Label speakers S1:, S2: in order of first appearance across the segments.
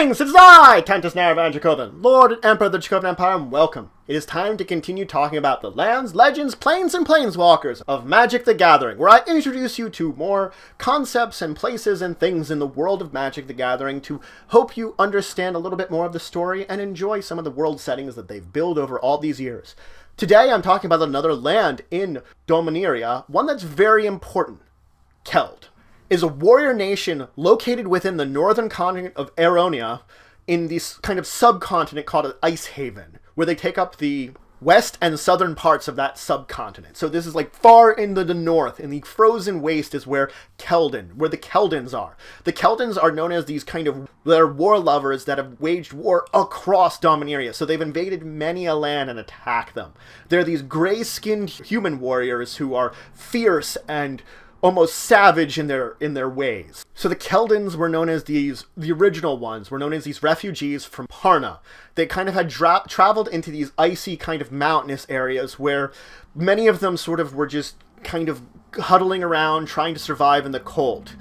S1: Greetings, it is I, Countess Naravan Dracovin, Lord and Emperor of the Dracovin Empire, and welcome. It is time to continue talking about the lands, legends, planes, and planeswalkers of Magic the Gathering, where I introduce you to more concepts and places and things in the world of Magic the Gathering to hope you understand a little bit more of the story and enjoy some of the world settings that they've built over all these years. Today I'm talking about another land in dominaria, one that's very important. Keld is a warrior nation located within the northern continent of Aeronia in this kind of subcontinent called an Ice Haven, where they take up the west and southern parts of that subcontinent. So this is like far into the north, in the frozen waste is where the Keldons are. The Keldons are known as these they're war lovers that have waged war across dominaria. So they've invaded many a land and attacked them. They're these gray-skinned human warriors who are fierce and almost savage in their ways. So the Keldons were known as the original ones, were known as these refugees from Parna. They kind of had traveled into these icy kind of mountainous areas where many of them sort of were just kind of huddling around trying to survive in the cold.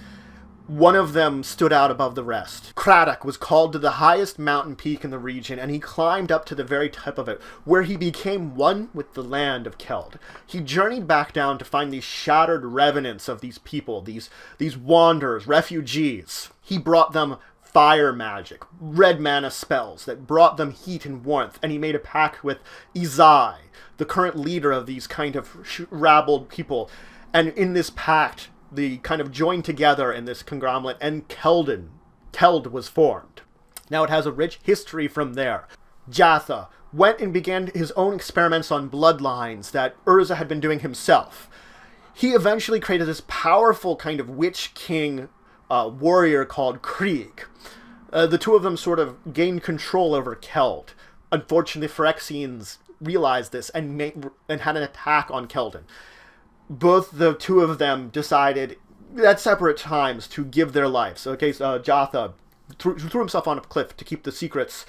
S1: One of them stood out above the rest. Craddock was called to the highest mountain peak in the region, and he climbed up to the very top of it, where he became one with the land of Keld. He journeyed back down to find these shattered revenants of these people, these wanderers, refugees. He brought them fire magic, red mana spells that brought them heat and warmth, and he made a pact with Izai, the current leader of these kind of rabbled people. And in this pact, they kind of joined together in this conglomerate, and Keld was formed. Now it has a rich history from there. Jatha went and began his own experiments on bloodlines that Urza had been doing himself. He eventually created this powerful kind of witch king warrior called Krieg. The two of them sort of gained control over Keld. Unfortunately, Phyrexians realized this and had an attack on Keldon. Both the two of them decided at separate times to give their lives. Okay, so Jatha threw himself on a cliff to keep the secrets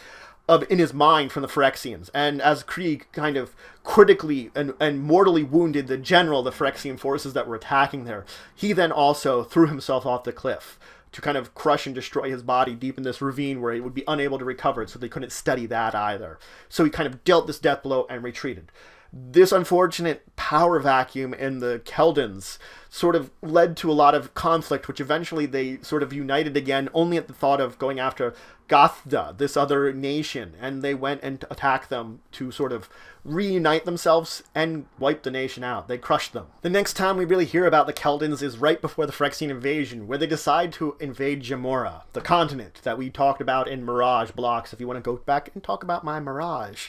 S1: in his mind from the Phyrexians. And as Krieg kind of critically and mortally wounded the general of the Phyrexian forces that were attacking there, he then also threw himself off the cliff to kind of crush and destroy his body deep in this ravine where he would be unable to recover it, so they couldn't study that either. So he kind of dealt this death blow and retreated. This unfortunate power vacuum in the Keldons sort of led to a lot of conflict, which eventually they sort of united again, only at the thought of going after Gothda, this other nation, and they went and attacked them to sort of reunite themselves and wipe the nation out. They crushed them. The next time we really hear about the Keldons is right before the Phyrexian invasion, where they decide to invade Jamora, the continent that we talked about in Mirage blocks, if you want to go back and talk about my Mirage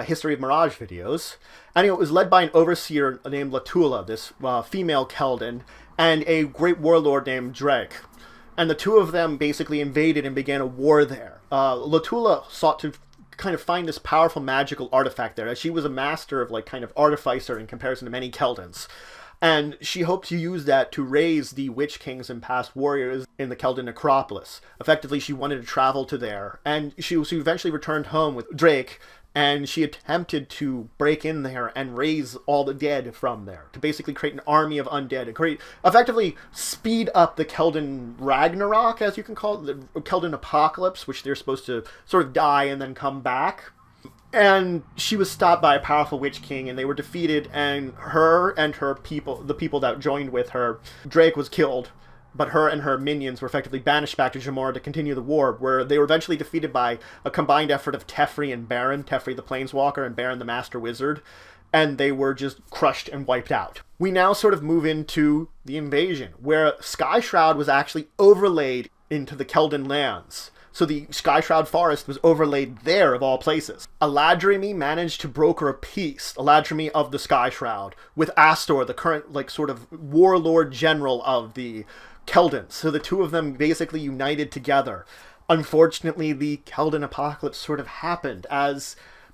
S1: history of Mirage videos. Anyway, it was led by an overseer named Latula, this female Keldon, and a great warlord named Drake. And the two of them basically invaded and began a war there. Latula sought to kind of find this powerful magical artifact there, as she was a master of kind of artificer in comparison to many Keldons. And she hoped to use that to raise the Witch Kings and past warriors in the Keldon Necropolis. Effectively, she wanted to travel to there, and she eventually returned home with Drake, and she attempted to break in there and raise all the dead from there, to basically create an army of undead, and effectively speed up the Keldon Ragnarok, as you can call it, the Keldon Apocalypse, which they're supposed to sort of die and then come back. And she was stopped by a powerful Witch King, and they were defeated, and her people, the people that joined with her, Drake was killed, but her and her minions were effectively banished back to Jamora to continue the war, where they were eventually defeated by a combined effort of Teferi and Baron, Teferi the Planeswalker and Baron the Master Wizard, and they were just crushed and wiped out. We now sort of move into the invasion, where Sky Shroud was actually overlaid into the Keldon lands. So the Sky Shroud Forest was overlaid there, of all places. Aladrimi managed to broker a peace, Aladrimi of the Sky Shroud, with Astor, the current sort of warlord general of the Keldons. So the two of them basically united together. Unfortunately, the Keldon Apocalypse sort of happened,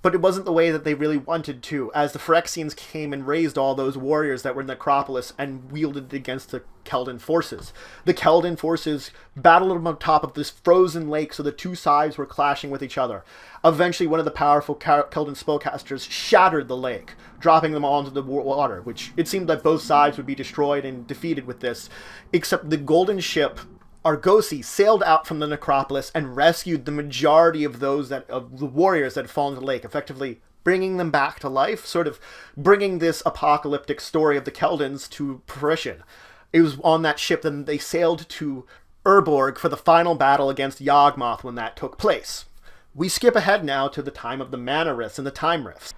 S1: but it wasn't the way that they really wanted to, as the Phyrexians came and raised all those warriors that were in Necropolis and wielded it against the Keldon forces. The Keldon forces battled on top of this frozen lake, so the two sides were clashing with each other. Eventually, one of the powerful Keldon spellcasters shattered the lake, dropping them all into the water, which it seemed that both sides would be destroyed and defeated with this, except the golden ship Argosy sailed out from the Necropolis and rescued the majority of of the warriors that had fallen into the lake, effectively bringing them back to life, sort of bringing this apocalyptic story of the Keldons to fruition. It was on that ship that they sailed to Urborg for the final battle against Yawgmoth when that took place. We skip ahead now to the time of the mana rifts and the time rifts.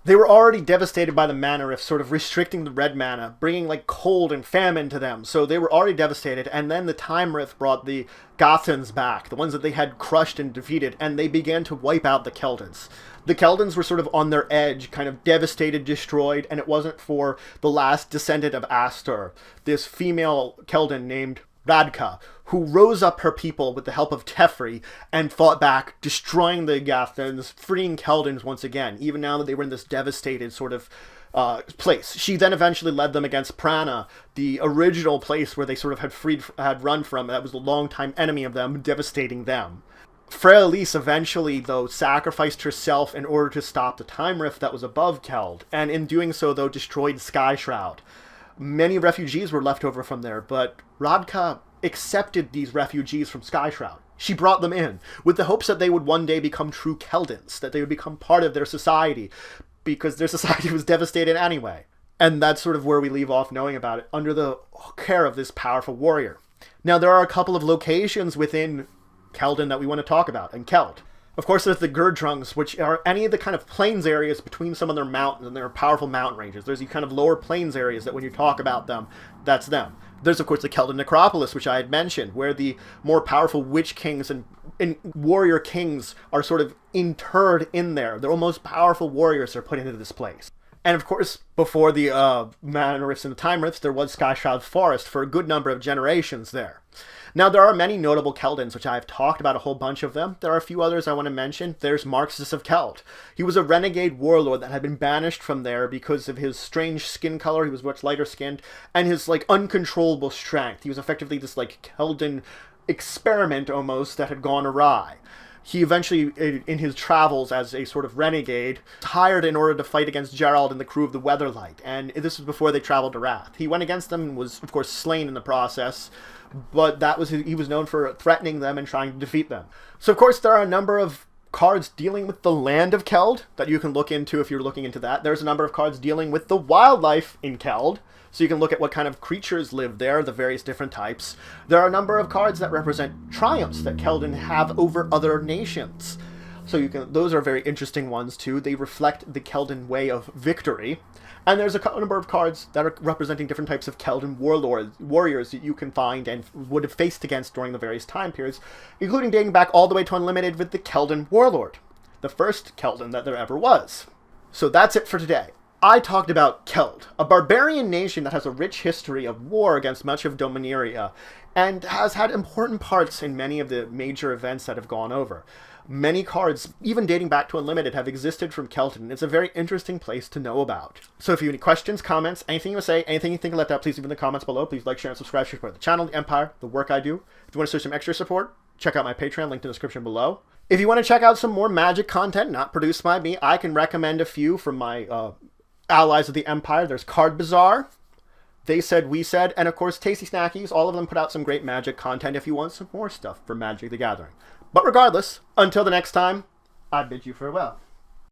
S1: They were already devastated by the mana rifts, sort of restricting the red mana, bringing like cold and famine to them. So they were already devastated, and then the time rift brought the Gothans back, the ones that they had crushed and defeated, and they began to wipe out the Keldons. The Keldons were sort of on their edge, kind of devastated, destroyed, and it wasn't for the last descendant of Astur, this female Keldon named Radka, who rose up her people with the help of Teferi and fought back, destroying the Gothans, freeing Keldons once again, even now that they were in this devastated sort of place. She then eventually led them against Prana, the original place where they sort of had run from. That was a longtime enemy of them, devastating them. Freyalise eventually, though, sacrificed herself in order to stop the time rift that was above Keld, and in doing so, though, destroyed Skyshroud. Many refugees were left over from there, but Radka accepted these refugees from Skyshroud. She brought them in, with the hopes that they would one day become true Keldons, that they would become part of their society, because their society was devastated anyway. And that's sort of where we leave off knowing about it, under the care of this powerful warrior. Now, there are a couple of locations within Keldon that we want to talk about, and Keld. Of course, there's the Gurdrungs, which are any of the kind of plains areas between some of their mountains and their powerful mountain ranges. There's these kind of lower plains areas that when you talk about them, that's them. There's, of course, the Keldon Necropolis, which I had mentioned, where the more powerful witch kings and warrior kings are sort of interred in there. The most powerful warriors are put into this place. And, of course, before the mana rifts and the time rifts, there was Skyshroud Forest for a good number of generations there. Now, there are many notable Keldons, which I've talked about a whole bunch of them. There are a few others I want to mention. There's Marxus of Keld. He was a renegade warlord that had been banished from there because of his strange skin color. He was much lighter skinned, and his, like, uncontrollable strength. He was effectively this, like, Keldon experiment, almost, that had gone awry. He eventually, in his travels as a sort of renegade, hired in order to fight against Gerald and the crew of the Weatherlight, and this was before they traveled to Wrath. He went against them and was, of course, slain in the process, but he was known for threatening them and trying to defeat them. So, of course, there are a number of cards dealing with the land of Keld that you can look into if you're looking into that. There's a number of cards dealing with the wildlife in Keld, so you can look at what kind of creatures live there, the various different types. There are a number of cards that represent triumphs that Keldon have over other nations. So those are very interesting ones too. They reflect the Keldon way of victory. And there's a number of cards that are representing different types of Keldon warriors that you can find and would have faced against during the various time periods, including dating back all the way to Unlimited with the Keldon Warlord, the first Keldon that there ever was. So that's it for today. I talked about Keld, a barbarian nation that has a rich history of war against much of Dominaria, and has had important parts in many of the major events that have gone over. Many cards, even dating back to Unlimited, have existed from Keldon. It's a very interesting place to know about. So if you have any questions, comments, anything you want to say, anything you think I left out, please leave in the comments below. Please like, share, and subscribe to support the channel, the Empire, the work I do. If you want to show some extra support, check out my Patreon, linked in the description below. If you want to check out some more Magic content not produced by me, I can recommend a few from my allies of the Empire. There's Card Bazaar, They Said, We Said, and of course Tasty Snackies. All of them put out some great Magic content if you want some more stuff for Magic the Gathering. But regardless, until the next time, I bid you farewell.